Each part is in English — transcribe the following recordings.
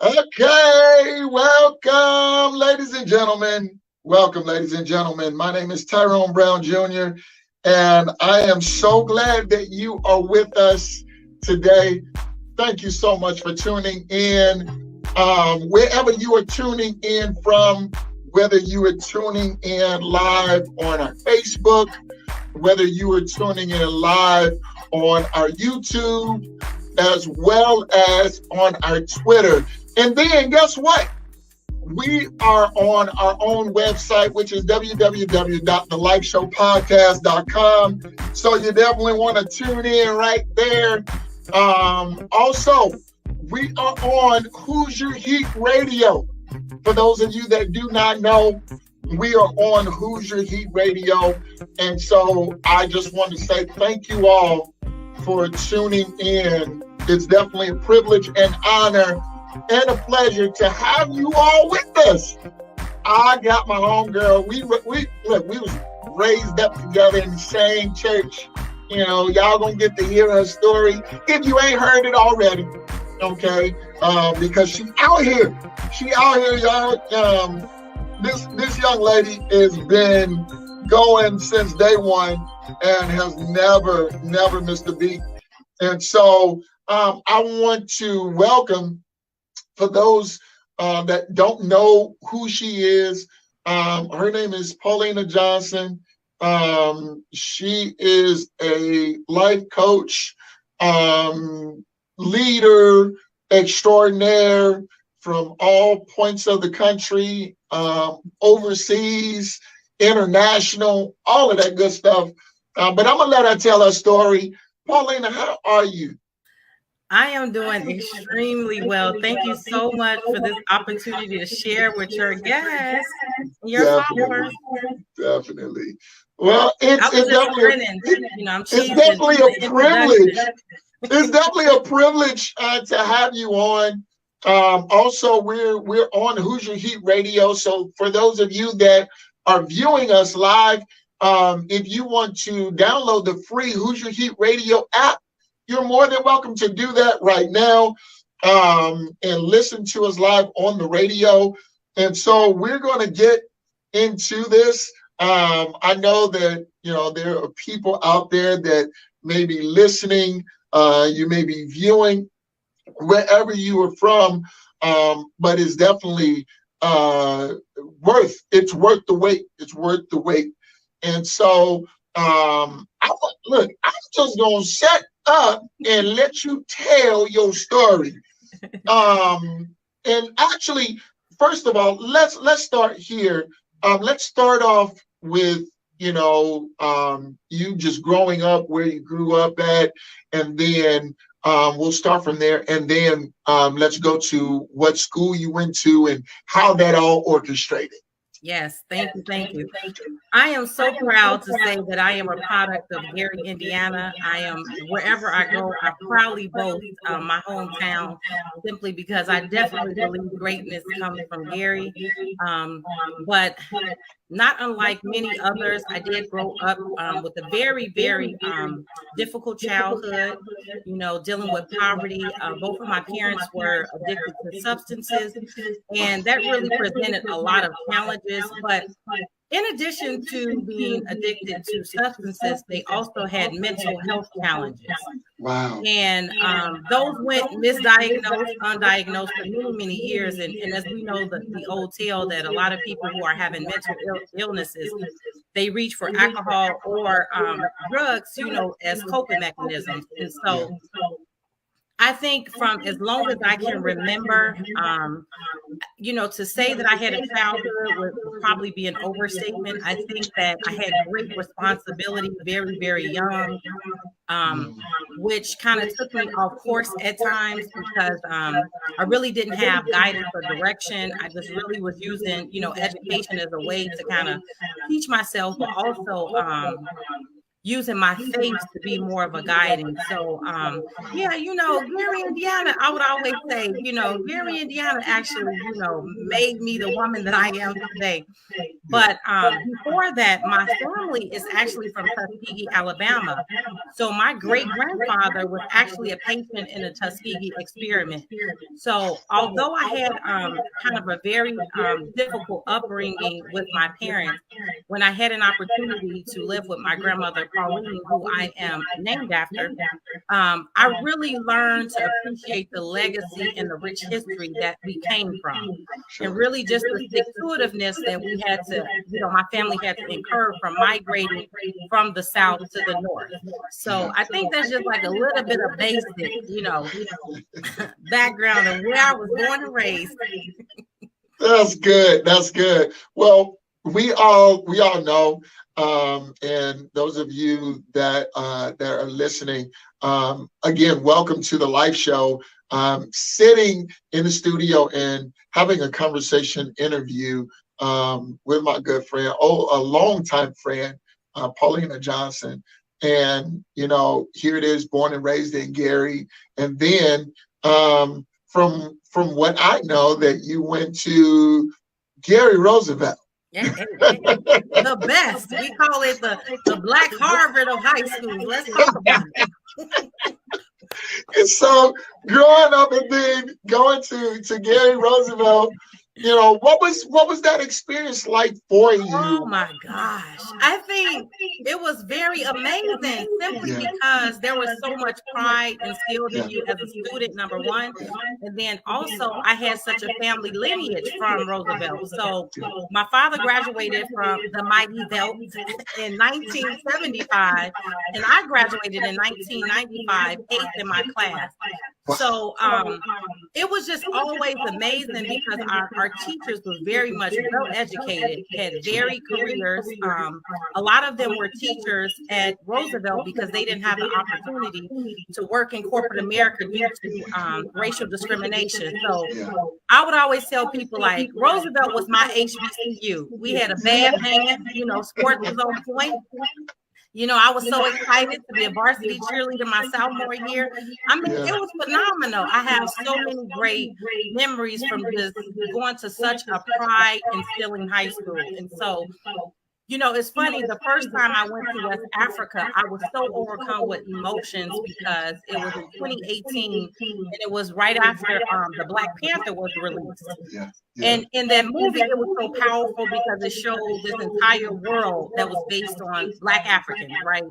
Okay, welcome, ladies and gentlemen. Welcome, ladies and gentlemen. My name is Tyrone Brown Jr., and I am so glad that you are with us today. Thank you so much for tuning in. Wherever you are tuning in from, whether you are tuning in live on our Facebook, whether you are tuning in live on our YouTube, as well as on our Twitter. And then guess what? We are on our own website, which is www.thelifeshowpodcast.com. So you definitely want to tune in right there. Also, we are on Hoosier Heat Radio. For those of you that do not know, we are on Hoosier Heat Radio. And so I just want to say thank you all for tuning in. It's definitely a privilege and honor and a pleasure to have you all with us. I got my homegirl. We was raised up together in the same church. You know, y'all gonna get to hear her story if you ain't heard it already. Okay, because she out here, y'all. This young lady has been going since day one and has never missed a beat. And so I want to welcome, for those that don't know who she is, her name is Paulina Johnson. She is a life coach, leader extraordinaire from all points of the country, overseas, international, all of that good stuff. But I'm gonna let her tell her story. Paulina, how are you? I am doing extremely well. Thank you so much for this opportunity to share with your guests, your followers. Definitely. Well, it's definitely a privilege. It's definitely a privilege to have you on. Also, we're on Hoosier Heat Radio. So for those of you that are viewing us live, if you want to download the free Hoosier Heat Radio app, you're more than welcome to do that right now, and listen to us live on the radio. And so we're going to get into this. I know that, there are people out there that may be listening, you may be viewing wherever you are from, but it's definitely worth the wait. It's worth the wait. And so I'm just going to set up and let you tell your story. And actually, first of all, let's start here. Let's start off with you just growing up, where you grew up at, and then we'll start from there, and then let's go to what school you went to and how that all orchestrated. Yes, thank you. I am so proud to say that I am a product of Gary, Indiana. I am, wherever I go, I proudly boast my hometown, simply because I definitely believe greatness comes from Gary. But not unlike many others, I did grow up with a very, very difficult childhood, dealing with poverty. Both of my parents were addicted to substances, and that really presented a lot of challenges. But in addition to being addicted to substances, they also had mental health challenges. Wow. And those went misdiagnosed, undiagnosed for many, many years. And as we know, the old tale that a lot of people who are having mental illnesses, they reach for alcohol or drugs, as coping mechanisms. And so I think from as long as I can remember, to say that I had a childhood would probably be an overstatement. I think that I had great responsibility very, very young, which kind of took me off course at times because I really didn't have guidance or direction. I just really was using, education as a way to kind of teach myself, but also using my faith to be more of a guide. And so, Gary, Indiana, I would always say, Gary, Indiana actually, made me the woman that I am today. But before that, my family is actually from Tuskegee, Alabama. So my great grandfather was actually a patient in the Tuskegee experiment. So although I had kind of a very difficult upbringing with my parents, when I had an opportunity to live with my grandmother, Paulina, who I am named after, I really learned to appreciate the legacy and the rich history that we came from. And really just the stick-to-itiveness that we had to, my family had to incur from migrating from the South to the North. So I think that's just like a little bit of basic, background of where I was born and raised. That's good. That's good. Well, we all know, and those of you that are listening, again, welcome to the live show. Sitting in the studio and having a conversation interview with my good friend, a longtime friend, Paulina Johnson. And, here it is, born and raised in Gary. And then from what I know, that you went to Gary Roosevelt. The best. We call it the Black Harvard of high school. Let's talk about it. And so growing up and then going to Gary Roosevelt, what was that experience like for you? Oh my gosh. I think it was very amazing simply because there was so much pride instilled in you as a student, number one. And then also I had such a family lineage from Roosevelt. So my father graduated from the mighty Velt in 1975, and I graduated in 1995, eighth in my class. So it was just always amazing because our teachers were very much well educated, had varied careers. A lot of them were teachers at Roosevelt because they didn't have the opportunity to work in corporate America due to racial discrimination. So I would always tell people, like, Roosevelt was my HBCU. We had a bad man, sports was on point. I was so excited to be a varsity cheerleader my sophomore year. I mean, it was phenomenal. I have so many great memories from just going to such a pride instilling high school. And so, it's funny. The first time I went to West Africa, I was so overcome with emotions because it was in 2018, and it was right after the Black Panther was released. And in that movie, it was so powerful because it showed this entire world that was based on Black Africans, right?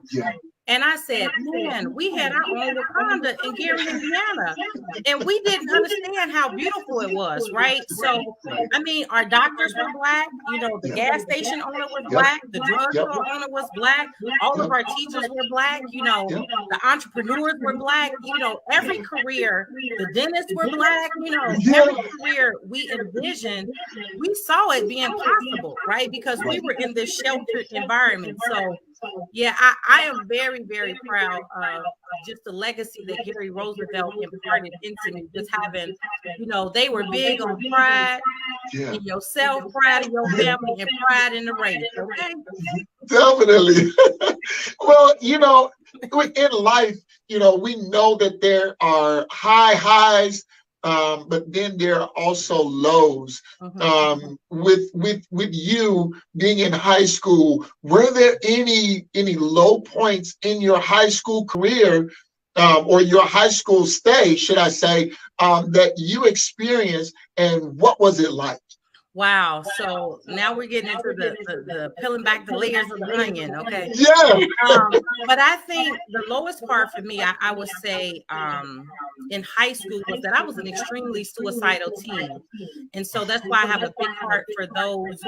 And I said, man, we had our own Wakanda in Gary, Indiana, and we didn't understand how beautiful it was, right? So, I mean, our doctors were Black, the gas station owner was Black, the drugstore owner was Black, all of our teachers were Black, the entrepreneurs were Black, every career, the dentists were Black, every career we envisioned, we saw it being possible, right? Because we were in this sheltered environment. So, I am very, very proud of just the legacy that Gary Roosevelt imparted into me. Just having, they were big on pride in yourself, pride in your family, and pride in the race. Okay. Definitely. Well, in life, we know that there are highs. But then there are also lows. With you being in high school, were there any low points in your high school career or your high school stay, should I say, that you experienced, and what was it like? Wow. So now we're getting into the peeling back the layers of the onion. Okay. But I think the lowest part for me, I would say in high school, was that I was an extremely suicidal teen. And so that's why I have a big heart for those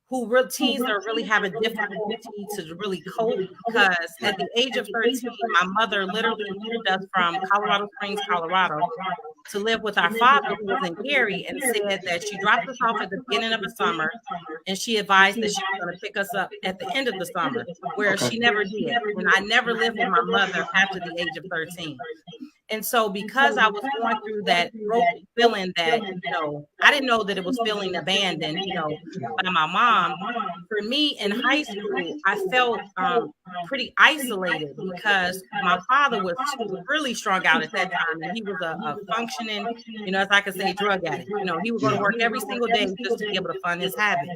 who teens are really having difficulty to really cope, because at the age of 13, my mother literally moved us from Colorado Springs, Colorado, to live with our father, who was in Gary, and said that she dropped us off at the beginning of the summer, and she advised that she was going to pick us up at the end of the summer, where she never did. And I never lived with my mother after the age of 13. And so because I was going through that broken feeling that, I didn't know that it was feeling abandoned, by my mom. For me in high school, I felt pretty isolated because my father was really strung out at that time. And he was a functioning, as I could say, drug addict. He would go to work every single day just to be able to fund his habit.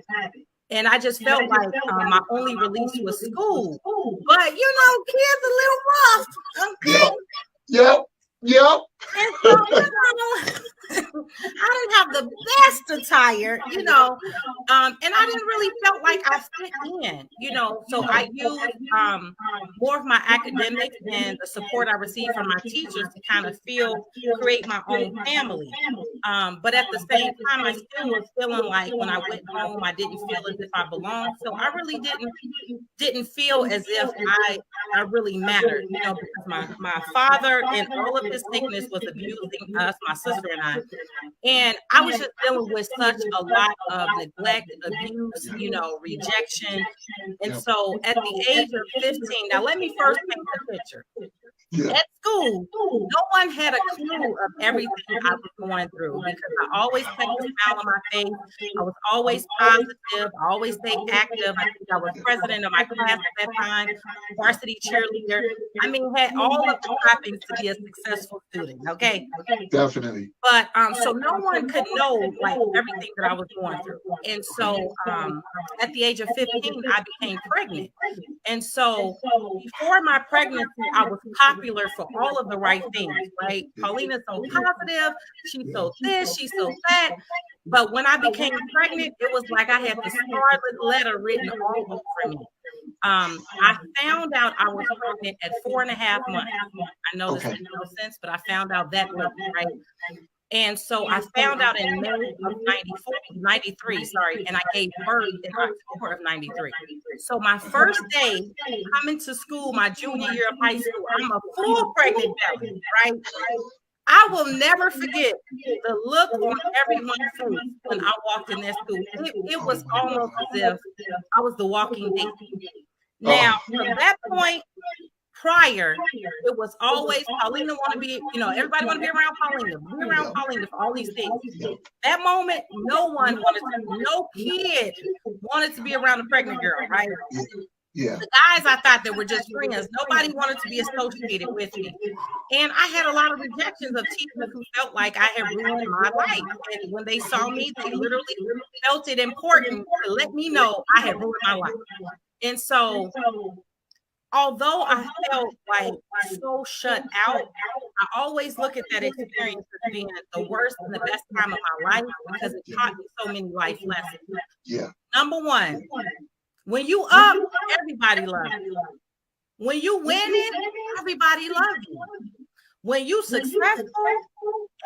And I just felt like my only release was school. But, kids a little rough. Okay. Yep. And so, I didn't have the best attire, and I didn't really felt like I fit in, so I used more of my academics and the support I received from my teachers to kind of create my own family. But at the same time, I still was feeling like when I went home, I didn't feel as if I belonged. So I really didn't feel as if I really mattered, because my father and all of his sickness was abusing us, my sister and I. And I was just dealing with such a lot of neglect, abuse, rejection. And so at the age of 15, now let me first paint the picture. At school, no one had a clue of everything I was going through because I always kept a smile on my face. I was always positive. I always stayed active. I think I was president of my class at that time, varsity cheerleader. I mean, had all of the trappings to be a successful student. Okay. Definitely. But so no one could know like everything that I was going through. And so at the age of 15, I became pregnant. And so before my pregnancy, I was popular for all of the right things, right? Paulina's so positive, she's so this, she's so that. But when I became pregnant, it was like I had the scarlet letter written all over me. I found out I was pregnant at 4.5 months. I know this makes no sense, but I found out that late, right? And so I found out in May of 93, and I gave birth in October of 93. So my first day coming to school, my junior year of high school, I'm a full pregnant belly, right? I will never forget the look on everyone's face when I walked in that school. It was almost as if I was the walking dead. Now, from that point, prior, it was always Paulina want to be, everybody want to be around Paulina, Paulina for all these things. That moment, no kid wanted to be around a pregnant girl, right? Yeah. The guys I thought that were just friends, nobody wanted to be associated with me. And I had a lot of rejections of teachers who felt like I had ruined my life. And when they saw me, they literally felt it important to let me know I had ruined my life. And so although I felt like so shut out, I always look at that experience as being the worst and the best time of my life because it taught me so many life lessons. Yeah. Number one, when you up, everybody loves you. When you winning, everybody loves you. When you successful,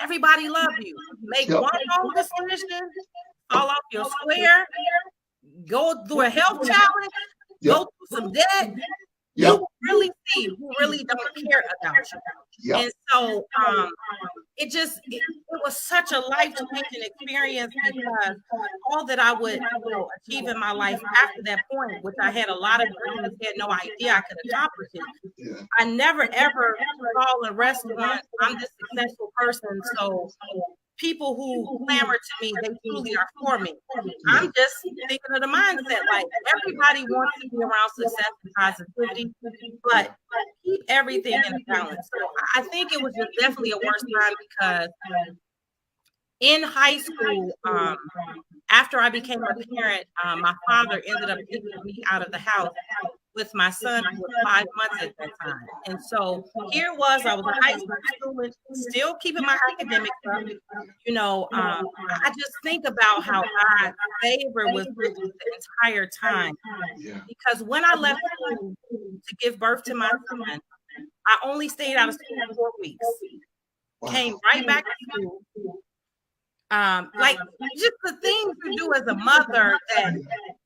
everybody loves you. Make one wrong decision, fall off your square, go through a health challenge, go through some debt. You really see who really don't care about you. And so it was such a life-changing experience because all that I would achieve in my life after that point, which I had a lot of dreams, had no idea I could accomplish it. I never ever call a restaurant, I'm this successful person, so people who clamor to me, they truly are for me. I'm just thinking of the mindset, like everybody wants to be around success and positivity, but keep everything in a balance. So I think it was just definitely a worse time because in high school, after I became a parent, my father ended up taking me out of the house with my son who was 5 months at that time. And so here was, I was a high school student, still keeping my academics up. I just think about how God's favor was with me the entire time. Because when I left school to give birth to my son, I only stayed out of school for 4 weeks. Came right back to school. Like just the things you do as a mother that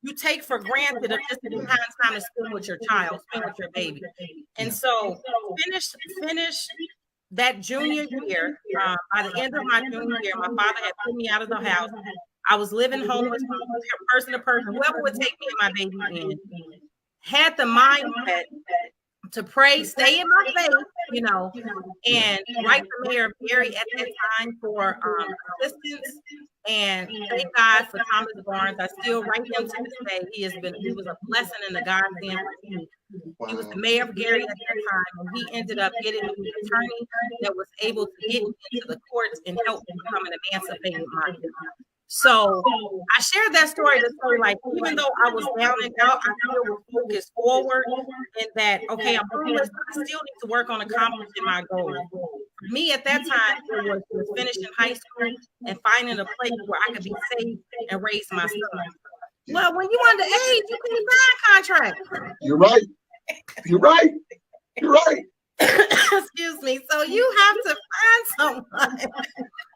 you take for granted of just the kind of time to spend with your child, spend with your baby. And so finish that junior year. By the end of my junior year, my father had put me out of the house. I was living homeless, person to person, whoever would take me and my baby in. Had the mindset to pray, stay in my faith, you know, and write the mayor of Gary at that time for assistance. And thank God for Thomas Barnes. I still write him to this day. He was a blessing and a godsend for me. He was the mayor of Gary at that time, and he ended up getting me an attorney that was able to get me into the courts and help me become an emancipated mind. So I shared that story to say, like, even though I was down and out, I still was focused forward, and that, okay, I'm homeless, but I still need to work on accomplishing my goal. For me at that time, it was finishing high school and finding a place where I could be safe and raise my son. Well, when you underage, you can't sign contract. You're right. You're right. You're right. Excuse me. So you have to find someone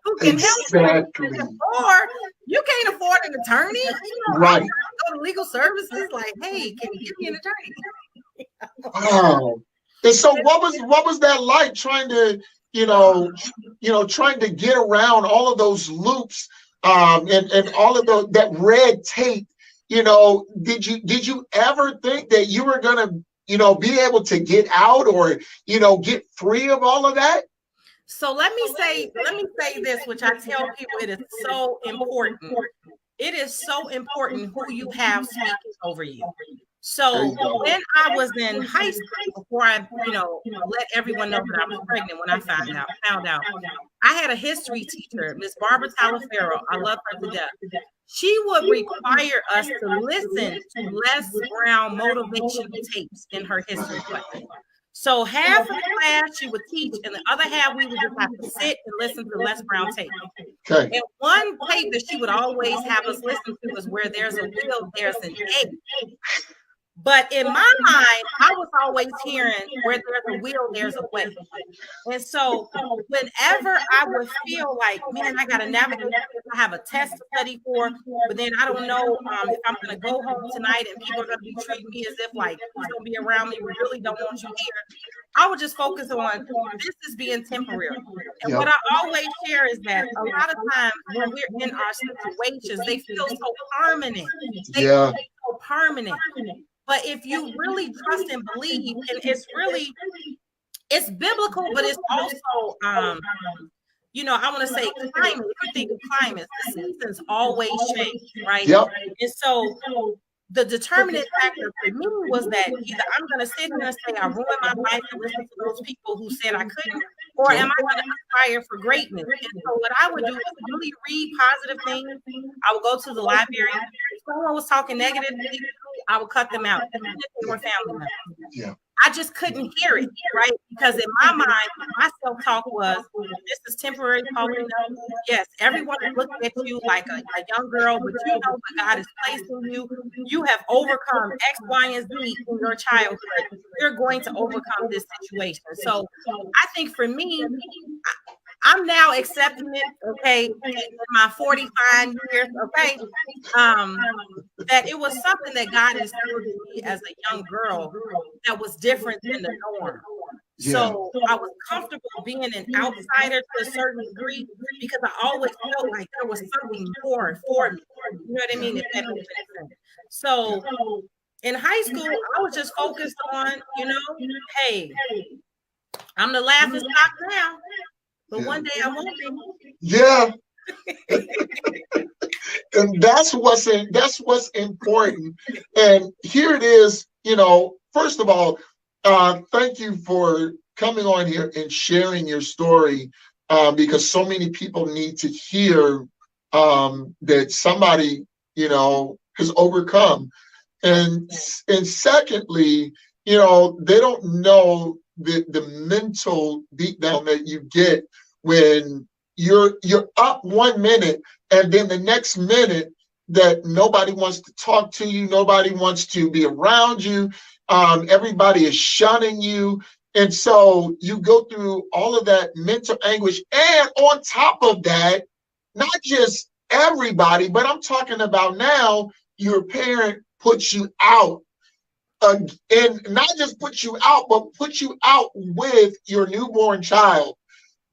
who can help you, or you can't afford an attorney. You know, right. Go to legal services, like, hey, can you give me an attorney? Wow. And so, what was that like, trying to, trying to get around all of those loops, and all of that red tape? Did you ever think that you were gonna, be able to get out, or, get free of all of that? So let me say this, which I tell people, it is so important. It is so important who you have speaking over you. So when I was in high school, before I, let everyone know that I was pregnant, when I found out, I had a history teacher, Miss Barbara Talaferro. I love her to death. She would require us to listen to Les Brown motivational tapes in her history class. So half of the class she would teach, and the other half we would just have to sit and listen to Les Brown tape. Okay. And one tape that she would always have us listen to is "Where There's a Will, There's an A." But in my mind, I was always hearing "Where there's a will, there's a way." And so whenever I would feel like, man, I got to navigate, I have a test to study for, but then I don't know if I'm going to go home tonight and people are going to be treating me as if like who's going to be around me. We really don't want you here. I would just focus on this is being temporary. And what I always share is that a lot of times when we're in our situations, they feel so permanent. They feel so permanent. But if you really trust and believe, and it's biblical, but it's also, I want to say climate. If you think of climate, the seasons always change, right? Yep. And so the determinant factor for me was that either I'm going to sit here and say I ruined my life and listen to those people who said I couldn't, or am I going to aspire for greatness? And so what I would do is really read positive things. I would go to the library. If someone was talking negatively, I would cut them out, even if they were family members. Yeah. I just couldn't hear it, right? Because in my mind, my self-talk was, this is temporary, Paulina. Yes, everyone is looking at you like a young girl, but you know what God is placed in you. You have overcome X, Y, and Z in your childhood. You're going to overcome this situation. So I think for me, I'm now accepting it, okay, in my 45 years, okay, that it was something that God instilled in me as a young girl that was different than the norm. Yeah. So I was comfortable being an outsider to a certain degree because I always felt like there was something more for me. You know what I mean? If that makes sense. So in high school, I was just focused on, hey, I'm the laughing stock now. But one day I won't be. Yeah. And that's what's important. And here it is, first of all, thank you for coming on here and sharing your story, because so many people need to hear that somebody, has overcome. And secondly, they don't know the mental beatdown that you get when you're up 1 minute and then the next minute that nobody wants to talk to you, nobody wants to be around you, everybody is shunning you, and so you go through all of that mental anguish. And on top of that, not just everybody, but I'm talking about now your parent puts you out. And not just put you out, but put you out with your newborn child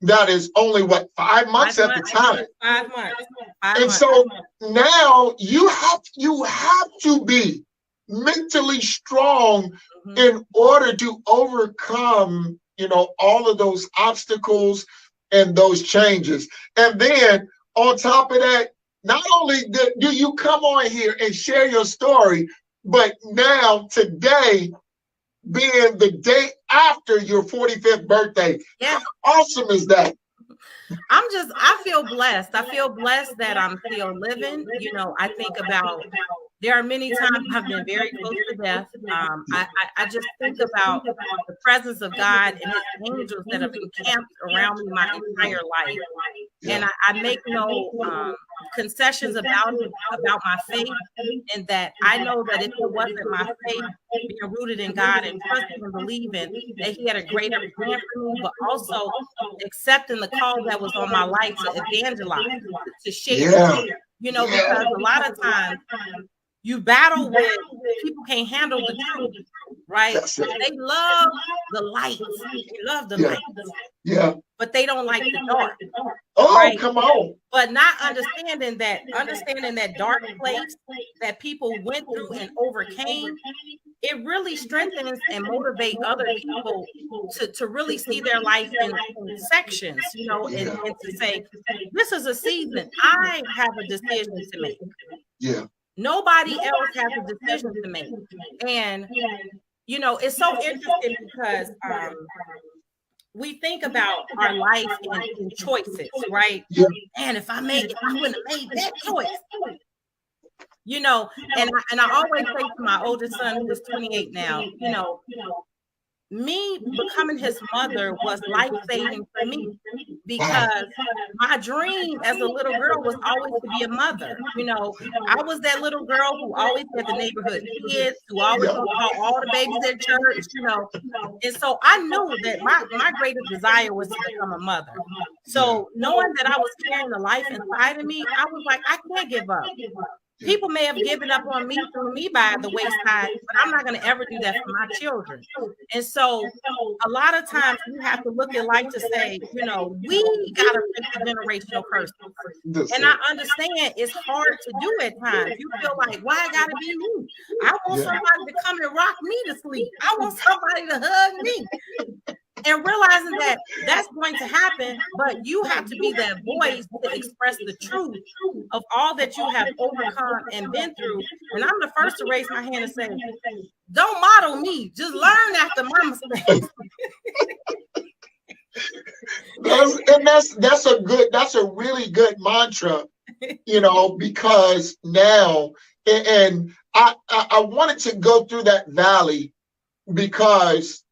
that is only, 5 months at the time? 5 months. And so now you have to be mentally strong in order to overcome, all of those obstacles and those changes. And then on top of that, not only do you come on here and share your story, but now today being the day after your 45th birthday. Yeah. How awesome is that? I feel blessed. I feel blessed that I'm still living. I think about, there are many times I've been very close to death. I just think about the presence of God and his angels that have encamped around me my entire life. And I make no concessions about my faith, and that I know that if it wasn't my faith being rooted in God and trusting and believing that he had a greater plan for me, but also accepting the call that was on my life to evangelize, to share, because a lot of times you battle with people can't handle the truth, right? They love the lights. They love the lights. Yeah. But they don't like the dark. Oh, right? Come on. But not understanding that dark place that people went through and overcame, it really strengthens and motivates other people to really see their life in sections, and to say, this is a season. I have a decision to make. Yeah. Nobody else has a decision to make. And, it's so interesting because we think about our life in choices, right? Yeah. And if I wouldn't have made that choice. And I always say to my oldest son, who's 28 now, me becoming his mother was life-saving for me, because my dream as a little girl was always to be a mother. I was that little girl who always had the neighborhood kids, who always called all the babies at church, And so I knew that my greatest desire was to become a mother. So knowing that I was carrying the life inside of me, I was like, I can't give up. People may have given up on me, threw me by the wayside, but I'm not going to ever do that for my children. And so a lot of times we have to look at life to say, we got to break the generational curse. And I understand it's hard to do at times. You feel like, why I got to be me? I want somebody to come and rock me to sleep. I want somebody to hug me. And realizing that that's going to happen, but you have to be that voice to express the truth of all that you have overcome and been through. And I'm the first to raise my hand and say, don't model me, just learn after my mistakes. That's a really good mantra, because now, and I wanted to go through that valley, because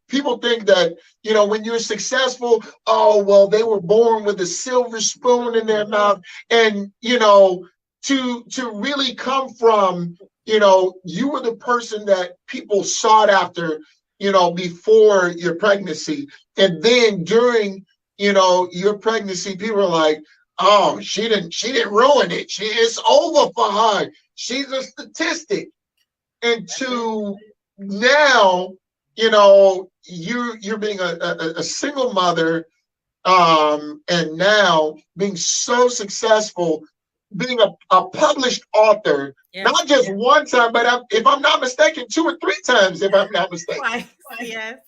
people think that when you're successful, oh well, they were born with a silver spoon in their mouth, and to really come from, you were the person that people sought after, before your pregnancy, and then during your pregnancy, people are like, oh, she didn't ruin it, it's over for her, she's a statistic. And to now, you're being a single mother, and now being so successful, being a published author, not just one time, but if I'm not mistaken, 2 or 3 times, if I'm not mistaken. Yes.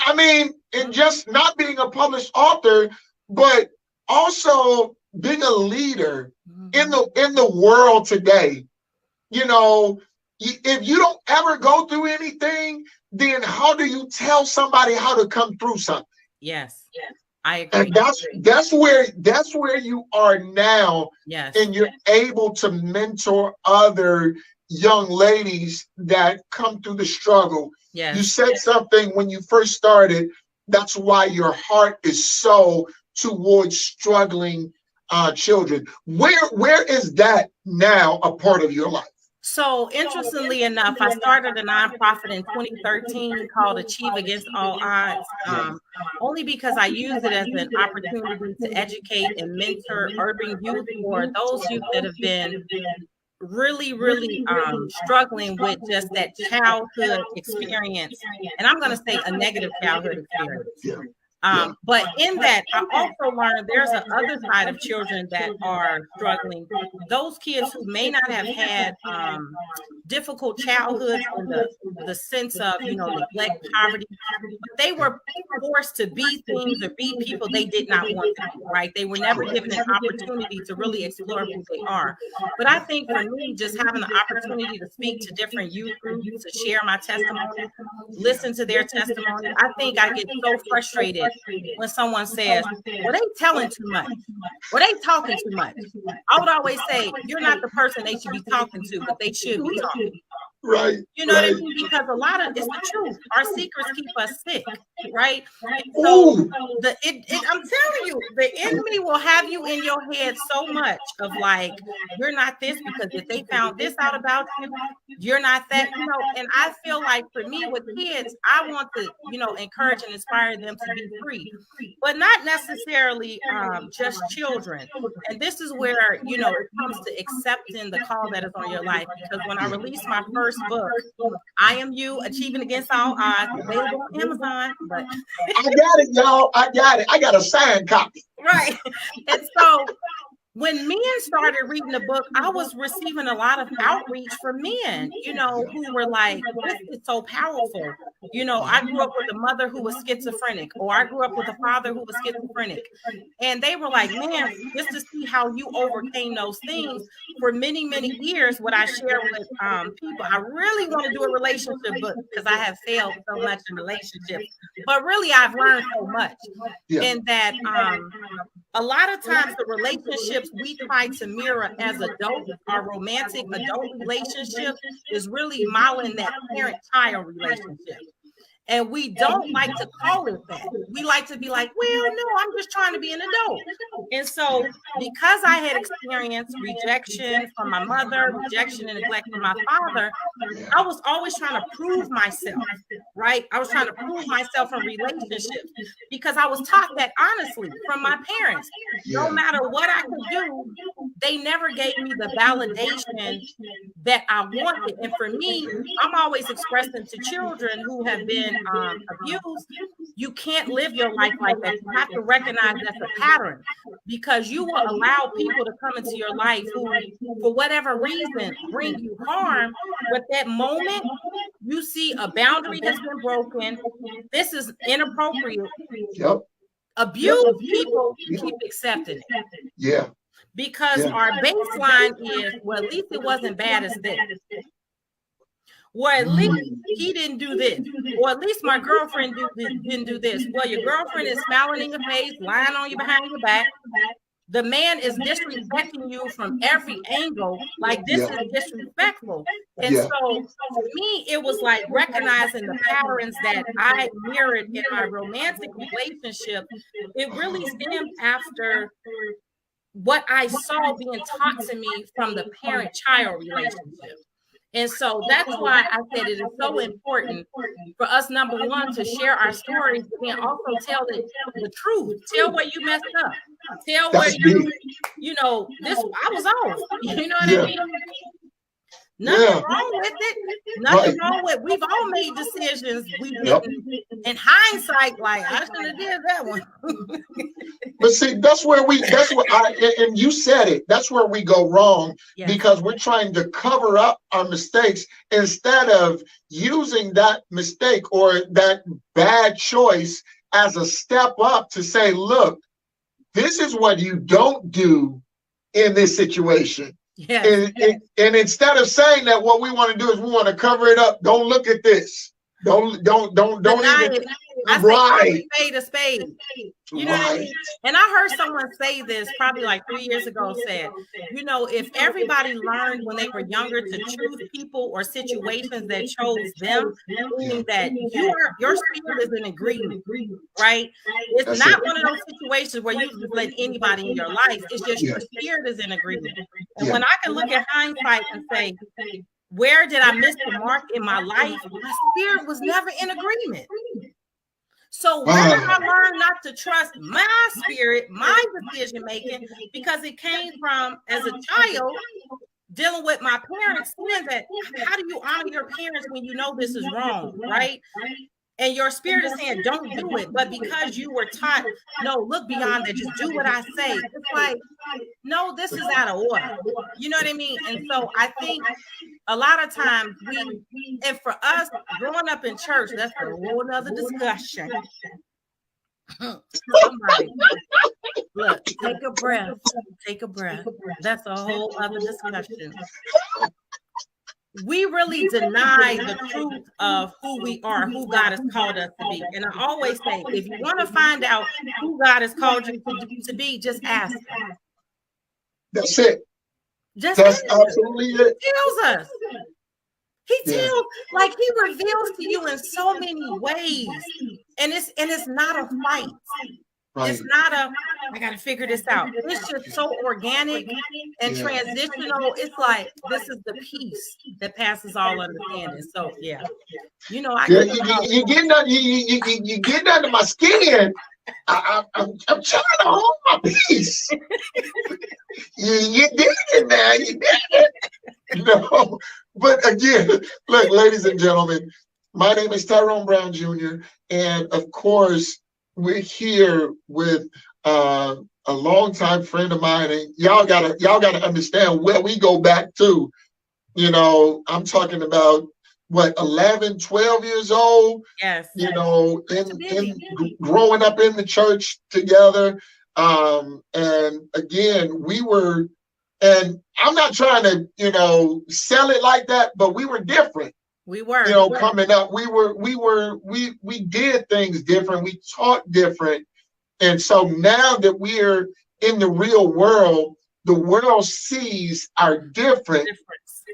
I mean, and just not being a published author, but also being a leader in the world today. If you don't ever go through anything, then how do you tell somebody how to come through something? Yes, I agree. And that's where you are now. Yes. And you're able to mentor other young ladies that come through the struggle. Yes. You said something when you first started. That's why your heart is so towards struggling children. Where is that now a part of your life? So interestingly enough, I started a nonprofit in 2013 called Achieve Against All Odds, only because I use it as an opportunity to educate and mentor urban youth, or those youth that have been really, really struggling with just that childhood experience. And I'm going to say a negative childhood experience. Yeah. But in that, I also learned there's a other side of children that are struggling. Those kids who may not have had difficult childhoods in the sense of, neglect, poverty, but they were forced to be things or be people they did not want to be, right? They were never given an opportunity to really explore who they are. But I think for me, just having the opportunity to speak to different youth groups, to share my testimony, listen to their testimony, I think I get so frustrated when someone says, well, they telling too much, or they talking too much. I would always say, you're not the person they should be talking to, but they should be talking. Right. You know what I mean? Because a lot of it's the truth. Our secrets keep us sick, right? So I'm telling you, the enemy will have you in your head so much of like, you're not this, because if they found this out about you, you're not that, and I feel like for me with kids, I want to, encourage and inspire them to be free, but not necessarily just children. And this is where, it comes to accepting the call that is on your life. Because when I released my first book, I Am You, Achieving Against All Odds, available on Amazon. But I got it, y'all. I got it. I got a signed copy. Right. And so when men started reading the book, I was receiving a lot of outreach from men, who were like, this is so powerful. I grew up with a mother who was schizophrenic, or I grew up with a father who was schizophrenic. And they were like, man, just to see how you overcame those things. For many, many years, what I share with people, I really want to do a relationship book because I have failed so much in relationships. But really, I've learned so much. And that a lot of times the relationships we try to mirror as adults, our romantic adult relationship, is really modeling that parent-child relationship. And we don't like to call it that. We like to be like, well, no, I'm just trying to be an adult. And so because I had experienced rejection from my mother, rejection and neglect from my father, I was always trying to prove myself, right? I was trying to prove myself in relationships because I was taught that honestly from my parents. No matter what I could do, they never gave me the validation that I wanted. And for me, I'm always expressing to children who have been abused, you can't live your life like that. You have to recognize that's a pattern, because you will allow people to come into your life who, for whatever reason, bring you harm. But that moment you see a boundary has been broken, this is inappropriate. Abused people keep accepting it. Because our baseline is, well, at least it wasn't bad as this. Or at least he didn't do this. Or at least my girlfriend didn't do this. Well, your girlfriend is smiling in your face, lying on you behind your back. The man is disrespecting you from every angle. Like, this is disrespectful. And so for me, it was like recognizing the patterns that I mirrored in my romantic relationship. It really stemmed after what I saw being taught to me from the parent-child relationship. And so that's why I said it is so important for us, number one, to share our stories, but then also tell the truth. Tell where you messed up. Tell where this, I was off. You know what I mean? Nothing wrong with it. Nothing wrong with it. We've all made decisions we didn't. In hindsight, like, I shouldn't have did that one. But see, and you said it, that's where we go wrong, because we're trying to cover up our mistakes instead of using that mistake or that bad choice as a step up to say, look, this is what you don't do in this situation. And instead of saying that, what we want to do is we want to cover it up. Don't look at this. Don't even. I say a spade. You know what I mean? And I heard someone say this probably like 3 years ago, said, if everybody learned when they were younger to choose people or situations that chose them, meaning that your spirit is in agreement, right? It's not one of those situations where you just let anybody in your life. It's just your spirit is in agreement. And when I can look at hindsight and say, where did I miss the mark in my life? My spirit was never in agreement. So where did I learn not to trust my spirit, my decision making, because it came from, as a child, dealing with my parents, saying that, how do you honor your parents when you know this is wrong, right? and your spirit is saying, don't do it. But because you were taught, no, look beyond that, just do what I say. It's like, no, this is out of order. You know what I mean? And so I think a lot of times and for us growing up in church, that's a whole nother discussion. Somebody, look, take a breath. Take a breath. That's a whole other discussion. We really deny the truth of who we are, who God has called us to be. And I always say, if you want to find out who God has called you to be, just ask him. That's it. That's absolutely it. He tells us. He tells, like he reveals to you in so many ways. And it's not a fight. Right. It's not I gotta figure this out. It's just so organic and transitional. It's like this is the peace that passes all understanding. So yeah, you know, you getting under my skin. I'm trying to hold my peace. you did it, man. You did it. You know, but again, look, ladies and gentlemen, my name is Tyrone Brown Jr. And of course, we're here with a longtime friend of mine, and y'all gotta understand where we go back to. You know, I'm talking about what, 11, 12 years old. Yes. You know, in growing up in the church together. And again, we were, and I'm not trying to, you know, sell it like that, but we were different. We were, you know, coming up, we did things different. We taught different. And so now that we're in the real world, the world sees our difference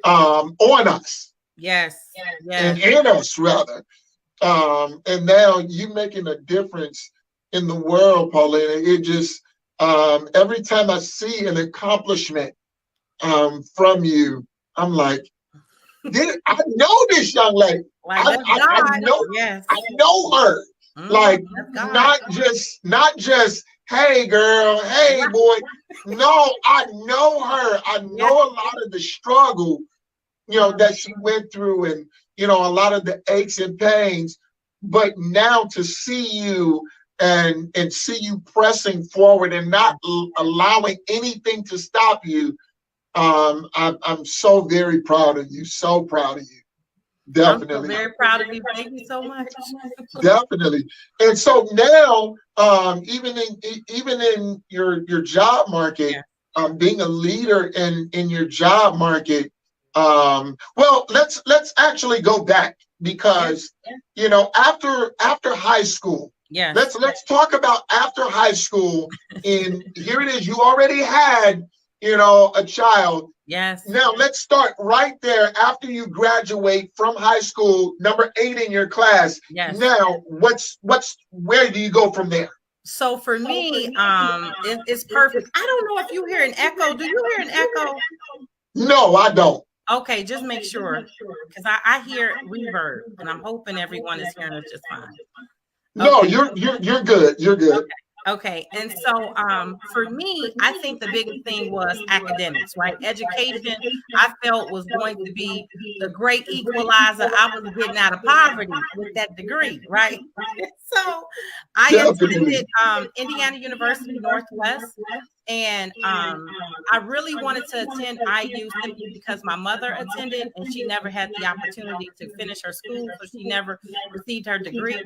on us. Yes. And in us, rather. And now you making a difference in the world, Paulina. It just, every time I see an accomplishment from you, I'm like, I know this young lady. I know her. Like not just, hey girl, hey boy. No, I know her. I know a lot of the struggle, you know, that she went through, and you know, a lot of the aches and pains. But now to see you and see you pressing forward and not allowing anything to stop you. I'm so very proud of you. So proud of you. Definitely. I'm so very proud of you. Thank you so much. Definitely. And so now, even in your job market, being a leader in your job market, well, let's actually go back because you know, after high school. Let's talk about after high school. And here it is. You already had, you know, a child. Yes. Now let's start right there after you graduate from high school, number 8 in your class. Yes. Now, where do you go from there? So for me, it's perfect. I don't know if you hear an echo. Do you hear an echo? No, I don't. Okay, just make sure, because I hear reverb, and I'm hoping everyone is hearing it just fine. Okay. No, you're good. You're good. Okay. And so for me, I think the biggest thing was academics, right? Education, I felt was going to be the great equalizer. I was getting out of poverty with that degree, right? So I attended Indiana University Northwest. And I really wanted to attend IU simply because my mother attended and she never had the opportunity to finish her school, so she never received her degree.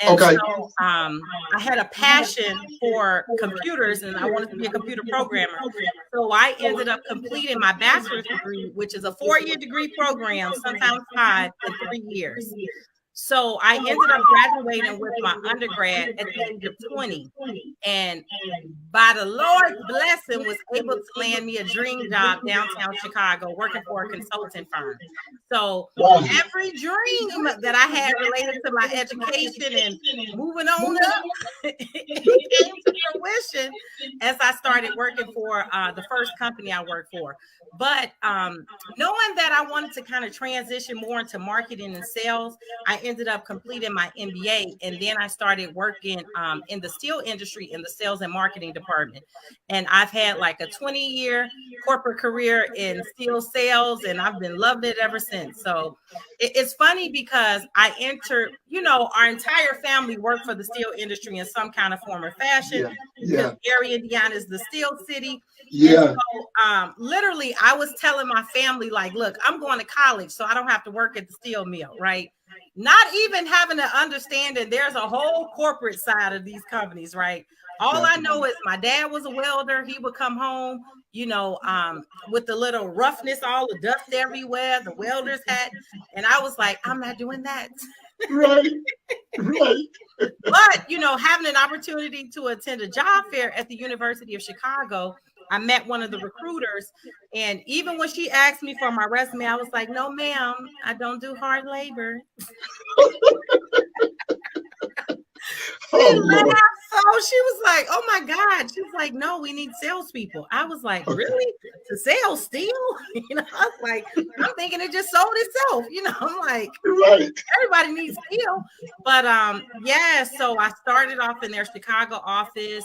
And so I had a passion for computers and I wanted to be a computer programmer. So I ended up completing my bachelor's degree, which is a 4-year degree program, sometimes 5 in 3 years. So I ended up graduating with my undergrad at the age of 20. And by the Lord's blessing, was able to land me a dream job downtown Chicago, working for a consulting firm. So every dream that I had related to my education and moving on up, it came to tuition as I started working for the first company I worked for. But knowing that I wanted to kind of transition more into marketing and sales, I ended up completing my MBA, and then I started working in the steel industry in the sales and marketing department. And I've had like a 20-year corporate career in steel sales, and I've been loving it ever since. So it's funny because I entered, our entire family worked for the steel industry in some kind of form or fashion. Because Gary, Indiana is the steel city. Yeah. And so, literally, I was telling my family, like, look, I'm going to college, so I don't have to work at the steel mill, right? Not even having to understand that there's a whole corporate side of these companies, right? All I know is my dad was a welder. He would come home, with the little roughness, all the dust everywhere, the welder's hat. And I was like, I'm not doing that. Right. But, having an opportunity to attend a job fair at the University of Chicago, I met one of the recruiters. And even when she asked me for my resume, I was like, no, ma'am, I don't do hard labor. So she was like, oh my God. She's like, no, we need salespeople. I was like, really? To sell steel? I was like, I'm thinking it just sold itself. I'm like, everybody needs steel. But so I started off in their Chicago office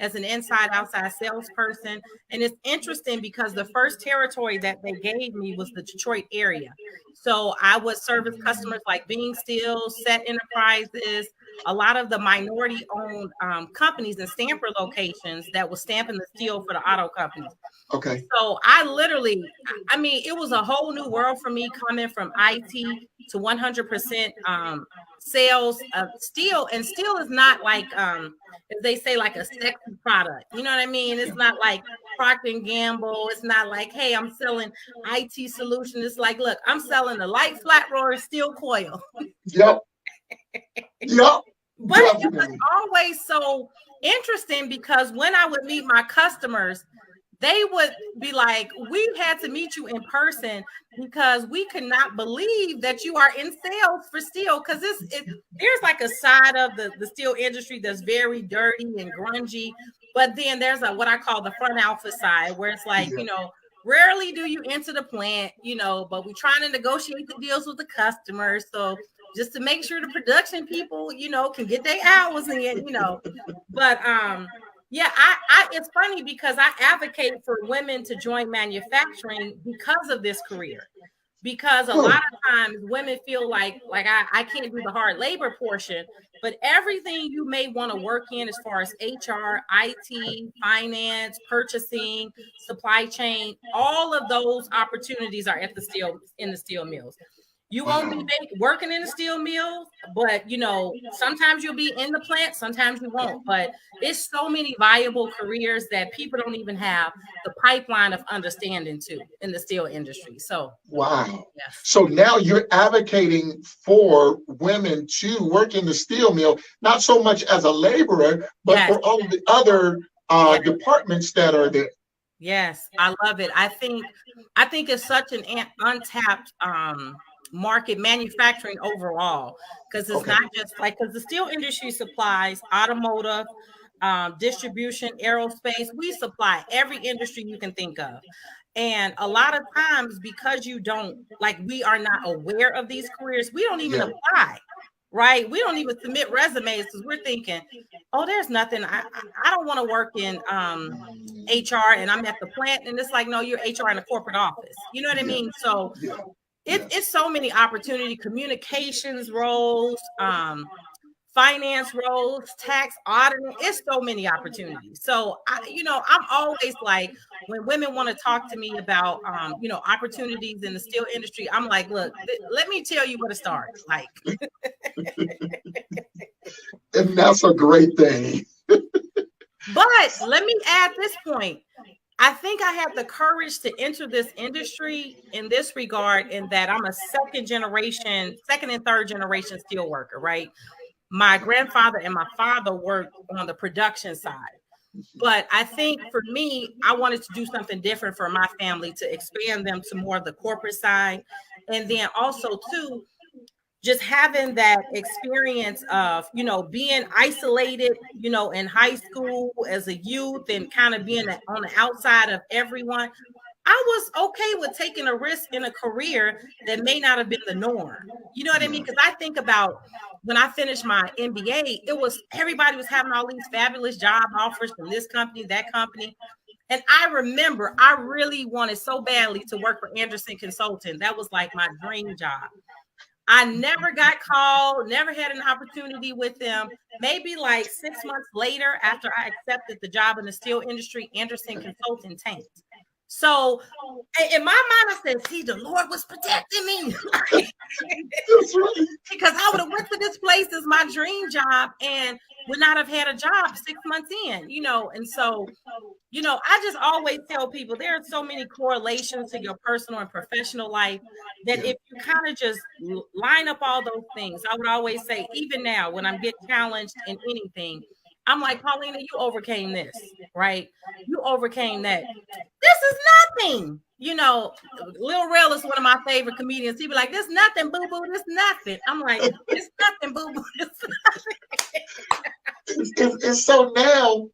as an inside outside salesperson. And it's interesting because the first territory that they gave me was the Detroit area. So I would service customers like Being Steel, Set Enterprises, a lot of the minority owned companies and stamper locations that was stamping the steel for the auto companies. Okay. So it was a whole new world for me coming from IT to 100% sales of steel. And steel is not like, as they say, like a sexy product. You know what I mean? It's not like Procter & Gamble. It's not like, hey, I'm selling IT solution. It's like, look, I'm selling a light flat roller steel coil. Yep. But it was always so interesting because when I would meet my customers, they would be like, we had to meet you in person because we could not believe that you are in sales for steel. Because there's like a side of the steel industry that's very dirty and grungy. But then there's what I call the front alpha side, where it's like, rarely do you enter the plant, but we're trying to negotiate the deals with the customers. So just to make sure the production people, can get their hours in, But it's funny because I advocate for women to join manufacturing because of this career. Because a lot of times women feel like I can't do the hard labor portion, but everything you may want to work in as far as HR, IT, finance, purchasing, supply chain, all of those opportunities are in the steel mills. You won't be working in the steel mills, but sometimes you'll be in the plant, sometimes you won't. But it's so many viable careers that people don't even have the pipeline of understanding to in the steel industry. So yes. So now you're advocating for women to work in the steel mill, not so much as a laborer, but for all the other departments that are there. Yes, I love it. I think it's such an untapped market, manufacturing overall, because it's not just because the steel industry supplies automotive, distribution, aerospace. We supply every industry you can think of. And a lot of times, because we are not aware of these careers, we don't even apply, right? We don't even submit resumes because we're thinking, oh, there's nothing. I don't want to work in HR and I'm at the plant. And it's like, no, you're HR in a corporate office. You know what I mean? So it's so many opportunity, communications roles, finance roles, tax auditing. It's so many opportunities. So I'm always like, when women want to talk to me about opportunities in the steel industry, I'm like, look, let me tell you where to start. Like, and that's a great thing. But let me add this point. I think I have the courage to enter this industry in this regard, in that I'm a second and third generation steel worker, right? My grandfather and my father worked on the production side. But I think for me, I wanted to do something different for my family to expand them to more of the corporate side. And then also, too, just having that experience of, being isolated, in high school as a youth and kind of being on the outside of everyone, I was okay with taking a risk in a career that may not have been the norm. You know what I mean? Because I think about when I finished my MBA, everybody was having all these fabulous job offers from this company, that company. And I remember I really wanted so badly to work for Anderson Consulting. That was like my dream job. I never got called, never had an opportunity with them. Maybe like 6 months later, after I accepted the job in the steel industry, Anderson Consulting tanked. So in my mind, I said, see, the Lord was protecting me. Because I would have went to this place as my dream job and would not have had a job 6 months in, and so I just always tell people there are so many correlations to your personal and professional life that if you kind of just line up all those things, I would always say, even now when I'm getting challenged in anything, I'm like, Paulina, you overcame this, right? You overcame that. This is nothing. Lil Rel is one of my favorite comedians. He be like, this nothing, boo-boo, this nothing. I'm like, it's nothing, boo-boo, this nothing. And so now,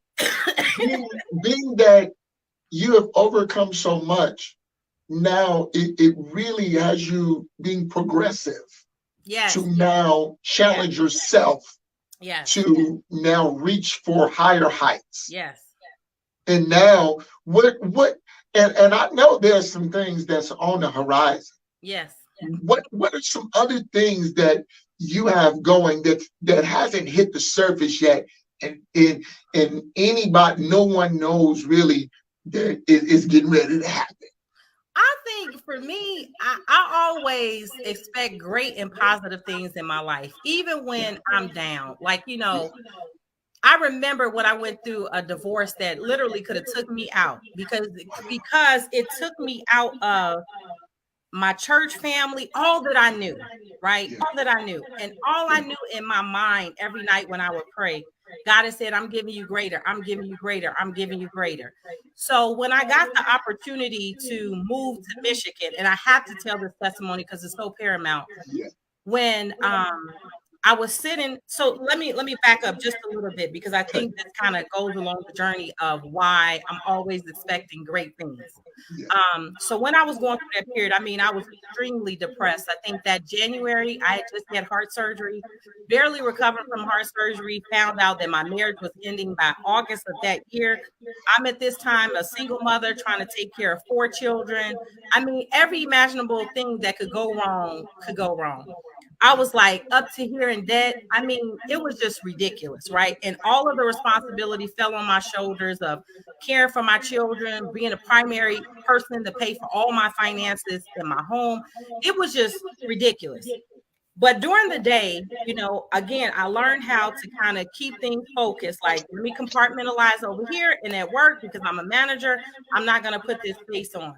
being that you have overcome so much, now it really has you being progressive. Yes. To now challenge yourself. Yes. To now reach for higher heights. Yes. And now what and I know there's some things that's on the horizon. Yes. What are some other things that you have going that hasn't hit the surface yet? And anybody, no one knows really that it's getting ready to happen. I think for me, I always expect great and positive things in my life, even when I'm down. Like, I remember when I went through a divorce that literally could have took me out because it took me out of my church family, all that I knew, right? All that I knew. And all I knew in my mind every night when I would pray, God has said, I'm giving you greater. I'm giving you greater. I'm giving you greater. So when I got the opportunity to move to Michigan, and I have to tell this testimony because it's so paramount. When I was sitting, so let me back up just a little bit because I think this kind of goes along the journey of why I'm always expecting great things. So when I was going through that period, I was extremely depressed. I think that January, I had just had heart surgery, barely recovered from heart surgery, found out that my marriage was ending by August of that year. I'm at this time a single mother trying to take care of 4 children. Every imaginable thing that could go wrong could go wrong. I was like up to here in debt. It was just ridiculous, right? And all of the responsibility fell on my shoulders of caring for my children, being a primary person to pay for all my finances in my home. It was just ridiculous. But during the day, again, I learned how to kind of keep things focused. Like, let me compartmentalize over here and at work because I'm a manager. I'm not going to put this face on.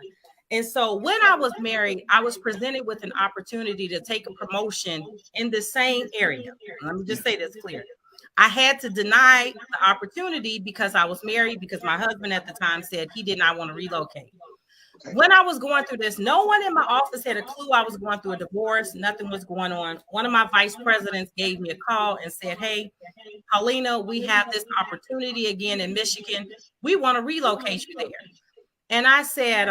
And so when I was married, I was presented with an opportunity to take a promotion in the same area. Let me just say this clear. I had to deny the opportunity because I was married, because my husband at the time said he did not want to relocate. When I was going through this, no one in my office had a clue I was going through a divorce. Nothing was going on. One of my vice presidents gave me a call and said, hey, Paulina, we have this opportunity again in Michigan. We want to relocate you there. And I said,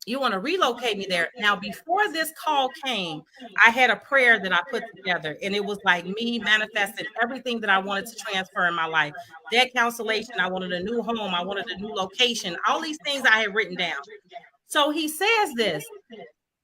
you want to relocate me there? Now, before this call came, I had a prayer that I put together, and it was like me manifesting everything that I wanted to transfer in my life. Debt cancellation, I wanted a new home, I wanted a new location, all these things I had written down. So he says this,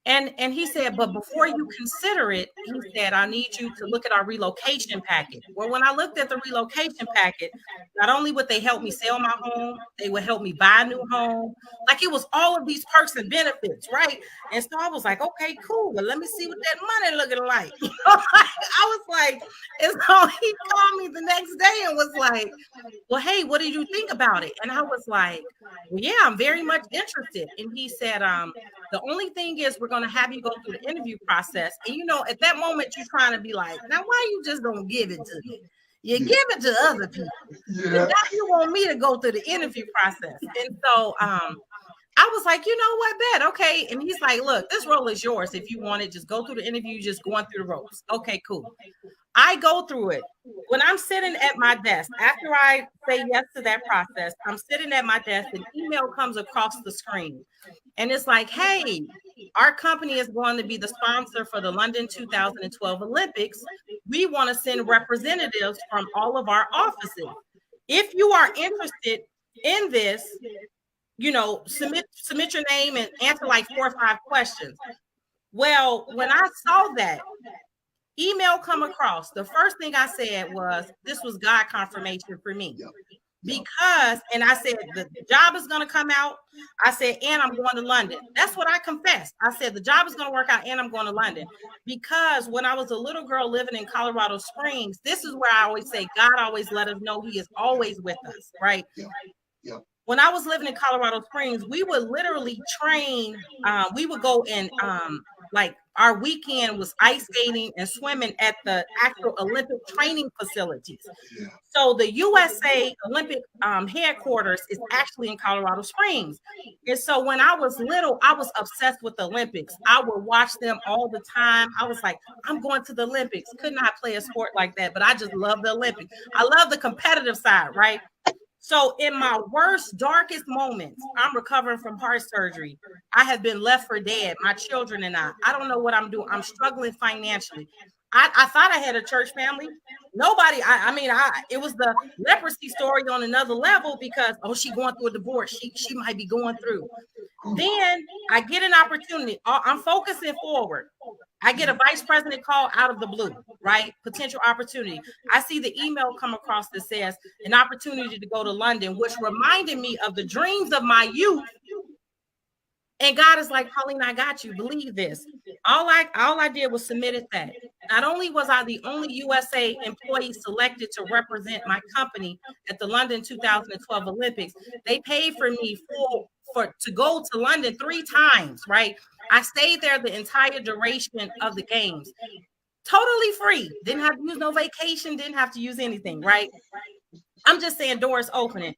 and he said, but before you consider it, he said, I need you to look at our relocation package. Well, when I looked at the relocation package, not only would they help me sell my home, they would help me buy a new home. Like, it was all of these perks and benefits, right? And so I was like, okay, cool. Well, let me see what that money looking like. I was like, and so he called me the next day and was like, well, hey, what did you think about it? And I was like, well, yeah, I'm very much interested. And he said, the only thing is we're going to have you go through the interview process. And, at that moment, you're trying to be like, now, why you just don't give it to me? You give it to other people. Yeah. Now you want me to go through the interview process. And so I I was like, you know what, bet, okay. And he's like, look, this role is yours. If you want it, just go through the interview, just going through the ropes. Okay, cool. I go through it. When I'm sitting at my desk, after I say yes to that process, I'm sitting at my desk, an email comes across the screen. And it's like, hey, our company is going to be the sponsor for the London 2012 Olympics. We want to send representatives from all of our offices. If you are interested in this, submit your name and answer like 4 or 5 questions. Well, when I saw that email come across, the first thing I said was, this was God confirmation for me. Because, and I said, the job is going to come out. I said, and I'm going to London. That's what I confessed. I said, the job is going to work out and I'm going to London. Because when I was a little girl living in Colorado Springs, this is where I always say, God always let us know he is always with us, right? When I was living in Colorado Springs, we would literally train. We would go and like our weekend was ice skating and swimming at the actual Olympic training facilities. So the USA Olympic headquarters is actually in Colorado Springs. And so when I was little, I was obsessed with the Olympics. I would watch them all the time. I was like, I'm going to the Olympics. Could not play a sport like that, but I just love the Olympics. I love the competitive side, right? So in my worst, darkest moments, I'm recovering from heart surgery. I have been left for dead, my children and I. I don't know what I'm doing. I'm struggling financially. I thought I had a church family. Nobody, it was the leprosy story on another level because, she going through a divorce. She might be going through. Then I get an opportunity. I'm focusing forward. I get a vice president call out of the blue, right? Potential opportunity. I see the email come across that says an opportunity to go to London, which reminded me of the dreams of my youth. And God is like, Paulina, I got you. Believe this. All I did was submitted that. Not only was I the only USA employee selected to represent my company at the London 2012 Olympics, they paid for me to go to London 3 times, right? I stayed there the entire duration of the games. Totally free. Didn't have to use no vacation, didn't have to use anything, right? I'm just saying doors opening.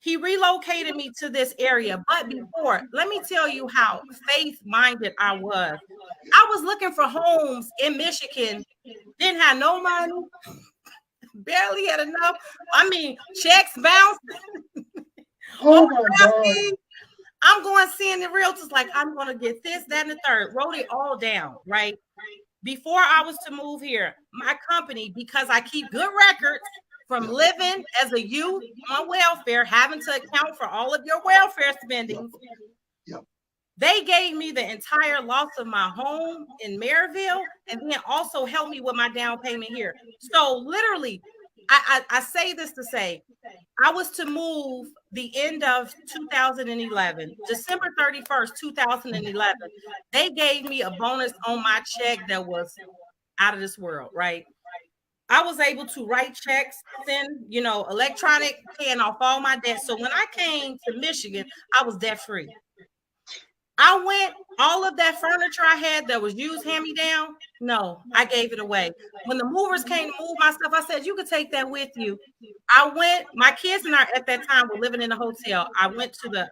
He relocated me to this area. But before, let me tell you how faith-minded I was. I was looking for homes in Michigan, didn't have no money, barely had enough. Checks bounced. Oh my God. I'm going seeing the realtors like, I'm going to get this, that, and the third. Wrote it all down, right? Before I was to move here, my company, because I keep good records from living as a youth on welfare, having to account for all of your welfare spending, they gave me the entire loss of my home in Maryville and then also helped me with my down payment here. So literally, I say this to say, I was to move the end of 2011, December 31st, 2011. They gave me a bonus on my check that was out of this world, right? I was able to write checks, send, electronic, paying off all my debt. So when I came to Michigan, I was debt free. I went, all of that furniture I had that was used hand-me-down, no, I gave it away. When the movers came to move my stuff, I said, you could take that with you. I went, my kids and I at that time were living in a hotel. I went to the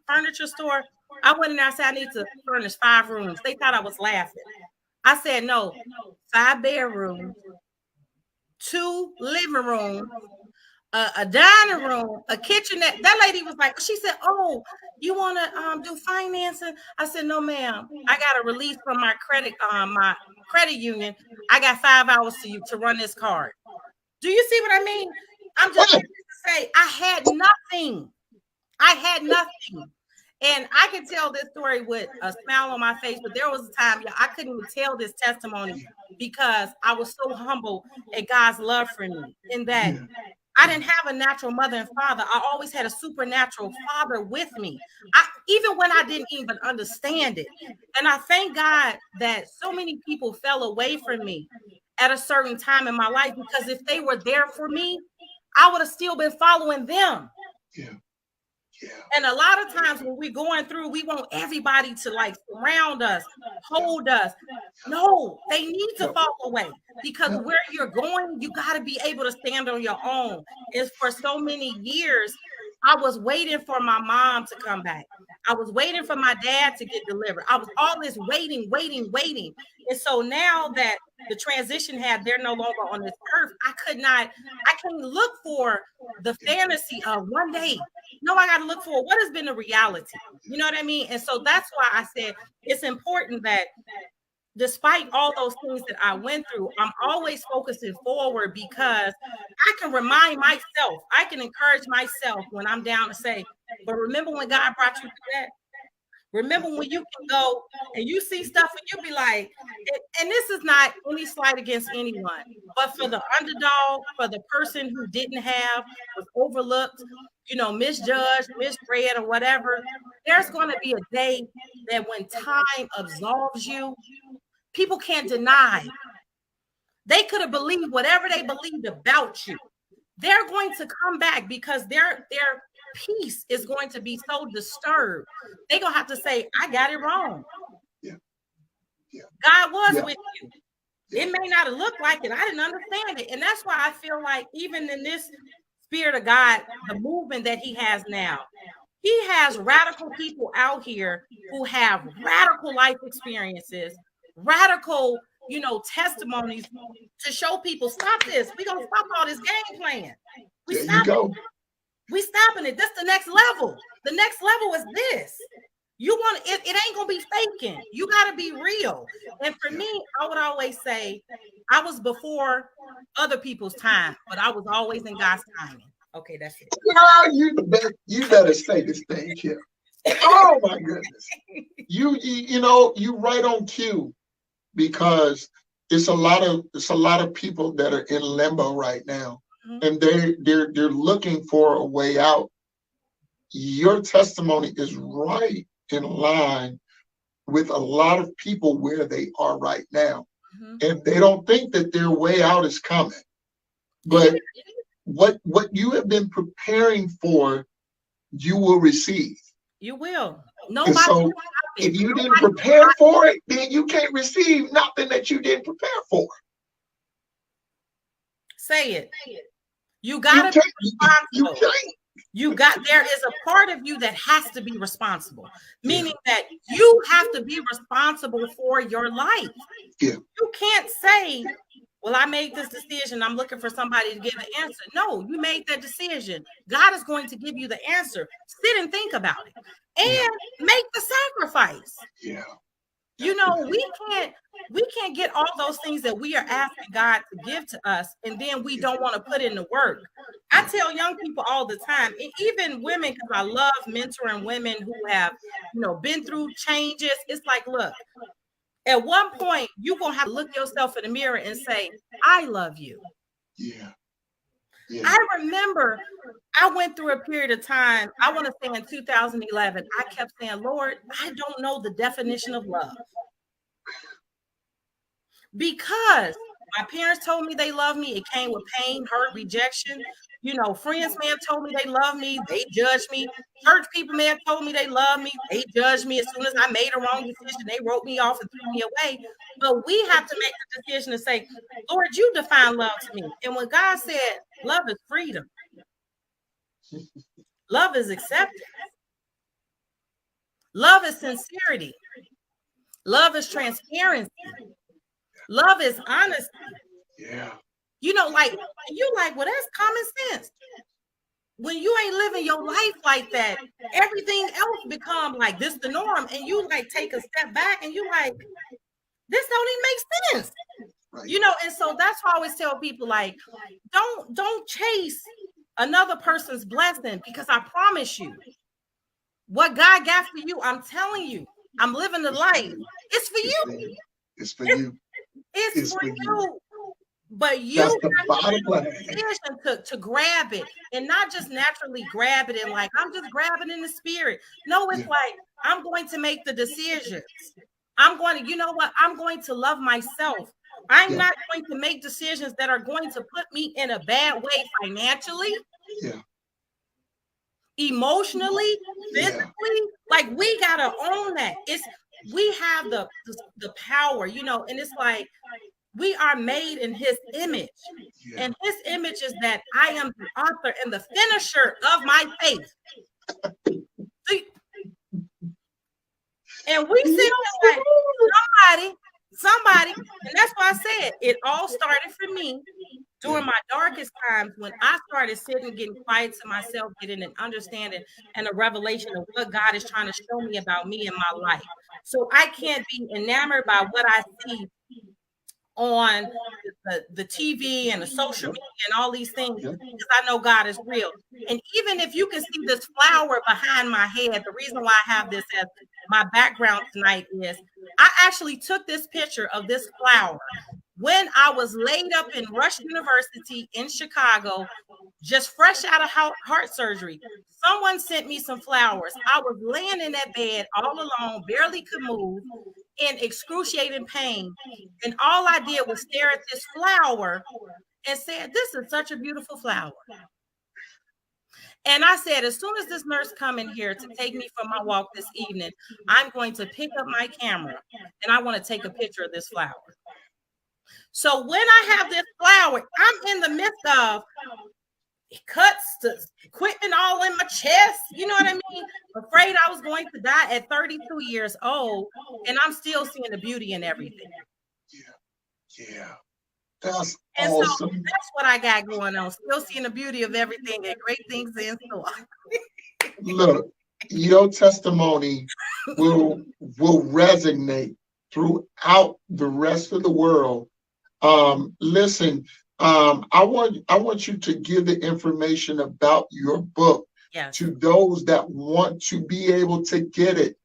furniture store. I went in there, I said, I need to furnish 5 rooms. They thought I was laughing. I said, no, 5 bedrooms, 2 living rooms, a dining room, a kitchenette. That lady was like, she said, oh, you want to do financing? I said, no, ma'am. I got a release from my credit union. I got 5 hours to run this card. Do you see what I mean? I'm just to say I had nothing. And I can tell this story with a smile on my face, but there was a time I couldn't even tell this testimony because I was so humble at God's love for me in that I didn't have a natural mother and father. I always had a supernatural father with me, even when I didn't even understand it. And I thank God that so many people fell away from me at a certain time in my life, because if they were there for me, I would have still been following them. And a lot of times when we're going through, we want everybody to like surround us, hold us. No, they need to fall away, because where you're going, you got to be able to stand on your own. And for so many years, I was waiting for my mom to come back. I was waiting for my dad to get delivered. I was always waiting. And so now that the transition had, they're no longer on this earth, I can't look for the fantasy of one day. No, I got to look for what has been the reality. You know what I mean? And so that's why I said it's important that despite all those things that I went through, I'm always focusing forward, because I can remind myself, I can encourage myself when I'm down to say, but remember when God brought you through that? Remember when you can go and you see stuff and you'll be like, and this is not any slight against anyone, but for the underdog, for the person who didn't have, was overlooked, misjudged, misread, or whatever, there's going to be a day that when time absolves you, people can't deny. They could have believed whatever they believed about you. They're going to come back because their peace is going to be so disturbed. They're going to have to say, I got it wrong. Yeah. God was with you. It may not have looked like it. I didn't understand it. And that's why I feel like even in this Spirit of God, the movement that he has now, he has radical people out here who have radical life experiences, radical, testimonies to show people, stop this. We're going to stop all this game plan. We stopping it. That's the next level. The next level is this. You want it ain't going to be faking. You got to be real. And for me, I would always say I was before other people's time, but I was always in God's timing. Okay, that's it. You better say this thing here. Oh my goodness. You right on cue, because it's a lot of people that are in limbo right now, and they're looking for a way out. Your testimony is right in line with a lot of people where they are right now, and they don't think that their way out is coming. But what you have been preparing for, you will receive. You will. Nobody. So if you didn't prepare for it, then you can't receive nothing that you didn't prepare for. Say it. You gotta be responsible. There is a part of you that has to be responsible, meaning that you have to be responsible for your life. Yeah. You can't say, well, I made this decision, I'm looking for somebody to give the answer. No, you made that decision. God is going to give you the answer. Sit and think about it and make the sacrifice. Yeah. We can't get all those things that we are asking God to give to us, and then we don't want to put in the work. I tell young people all the time, and even women, because I love mentoring women who have, been through changes. It's like, look, at one point, you're going to have to look yourself in the mirror and say, I love you. Yeah. I remember I went through a period of time, I want to say in 2011, I kept saying, Lord, I don't know the definition of love. Because my parents told me they love me. It came with pain, hurt, rejection. Friends may have told me they love me. They judged me. Church people may have told me they love me. They judged me. As soon as I made a wrong decision, they wrote me off and threw me away. But we have to make the decision to say, Lord, you define love to me. And when God said, love is freedom. Love is acceptance. Love is sincerity. Love is transparency. Love is honesty. Yeah. Well, that's common sense. When you ain't living your life like that, everything else become like this the norm, and you take a step back and you this don't even make sense. Right. And so that's why I always tell people, don't chase another person's blessing, because I promise you, what God got for you, I'm telling you, I'm living the life. It's for you. It's for you. It's for you. But you have the decision to grab it, and not just naturally grab it and I'm just grabbing in the spirit. No, it's I'm going to make the decisions. I'm going to, I'm going to love myself. I'm not going to make decisions that are going to put me in a bad way financially, emotionally, physically. We gotta own that. We have the power, and it's We are made in his image. Yeah. And his image is that I am the author and the finisher of my faith. See? And we sit there like somebody, and that's why I said it all started for me during my darkest times when I started sitting, getting quiet to myself, getting an understanding and a revelation of what God is trying to show me about me in my life. So I can't be enamored by what I see on the TV and the social media and all these things, because I know God is real. And even if you can see this flower behind my head, the reason why I have this as my background tonight is I actually took this picture of this flower when I was laid up in Rush University in Chicago, just fresh out of heart surgery. Someone sent me some flowers. I was laying in that bed all alone, barely could move, in excruciating pain. And all I did was stare at this flower and said, this is such a beautiful flower. And I said, as soon as this nurse come in here to take me for my walk this evening, I'm going to pick up my camera and I want to take a picture of this flower. So when I have this flower, I'm in the midst of cuts to equipment all in my chest. You know what I mean? Afraid I was going to die at 32 years old, and I'm still seeing the beauty in everything. Yeah. That's and awesome. So that's what I got going on. Still seeing the beauty of everything and great things in store. Look, your testimony will resonate throughout the rest of the world. Listen, I want you to give the information about your book to those that want to be able to get it.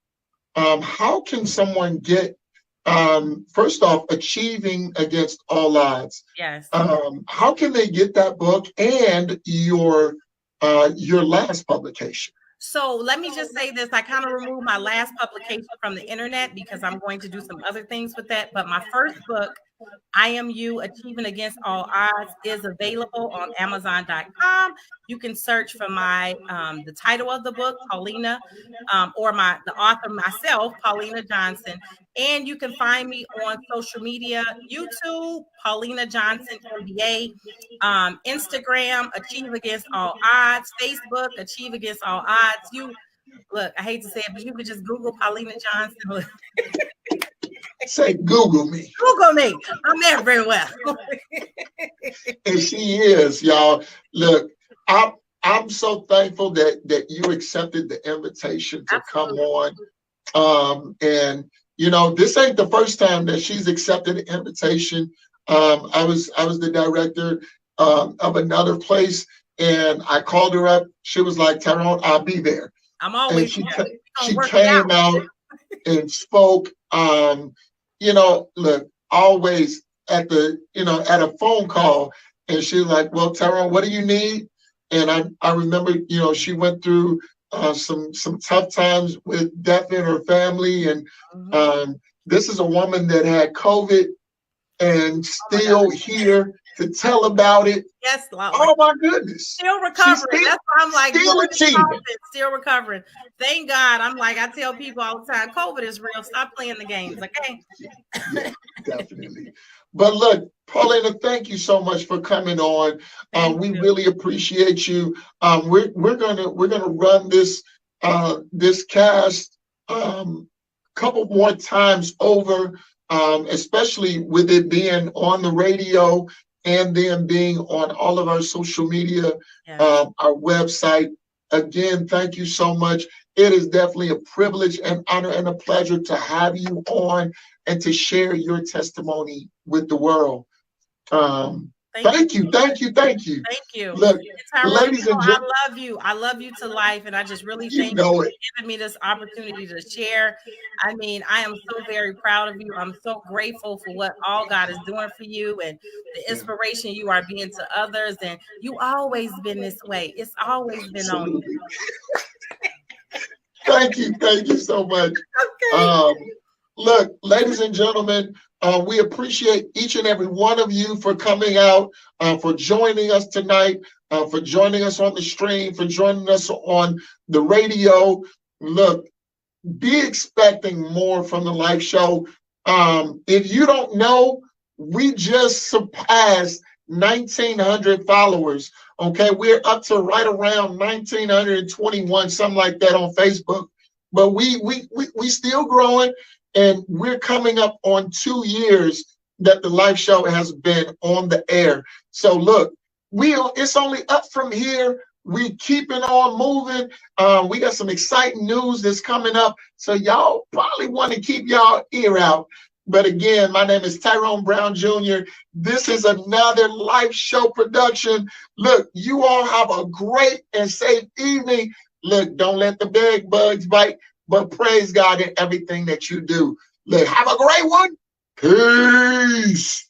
How can someone get, first off, Achieving Against All Odds? Yes. How can they get that book and your last publication? So let me just say this. I kind of removed my last publication from the internet because I'm going to do some other things with that. But my first book, I Am You, Achieving Against All Odds, is available on Amazon.com. You can search for my the title of the book, Paulina, or the author myself, Paulina Johnson. And you can find me on social media, YouTube, Paulina Johnson MBA, Instagram, Achieve Against All Odds, Facebook, Achieve Against All Odds. Look, I hate to say it, but you could just Google Paulina Johnson. Say Google me. Google me. I'm everywhere. And she is, y'all. Look, I'm so thankful that you accepted the invitation to come on. And you know, this ain't the first time that she's accepted an invitation. I was the director of another place, and I called her up. She was like, "Tyrone, I'll be there." I'm always there. She came out and spoke. You know, look, always at a phone call, and she was like, "Well, Tyrone, what do you need?" And I remember, you know, she went through some tough times with death in her family, and this is a woman that had COVID and still here to tell about it. Yes, Lord. Oh my goodness. Still recovering. That's why I'm like, still recovering. Thank God. I'm like, I tell people all the time, COVID is real. Stop playing the games, okay? Yeah, definitely. But look, Paulina, thank you so much for coming on. We really appreciate you. We're gonna run this cast couple more times over, especially with it being on the radio and then being on all of our social media, our website. Again, thank you so much. It is definitely a privilege and honor and a pleasure to have you on and to share your testimony with the world. Thank you. Thank you. Look, ladies and gentlemen, I love you to life, and I just really thank you for giving me this opportunity to share. I mean, I am so very proud of you. I'm so grateful for what all God is doing for you and the inspiration you are being to others. And you always been this way. It's always been on you. Thank you so much. Okay. Look, ladies and gentlemen, we appreciate each and every one of you for coming out, for joining us tonight, for joining us on the stream, for joining us on the radio. Look, be expecting more from the live show. If you don't know We just surpassed 1,900 followers. Okay, we're up to right around 1,921, something like that on Facebook. But we still growing, and we're coming up on 2 years that the live show has been on the air. So look, it's only up from here. We keeping on moving. We got some exciting news that's coming up. So y'all probably want to keep y'all ear out. But again, my name is Tyrone Brown Jr. This is another live show production. Look, you all have a great and safe evening. Look, don't let the bed bugs bite, but praise God in everything that you do. Look, have a great one. Peace.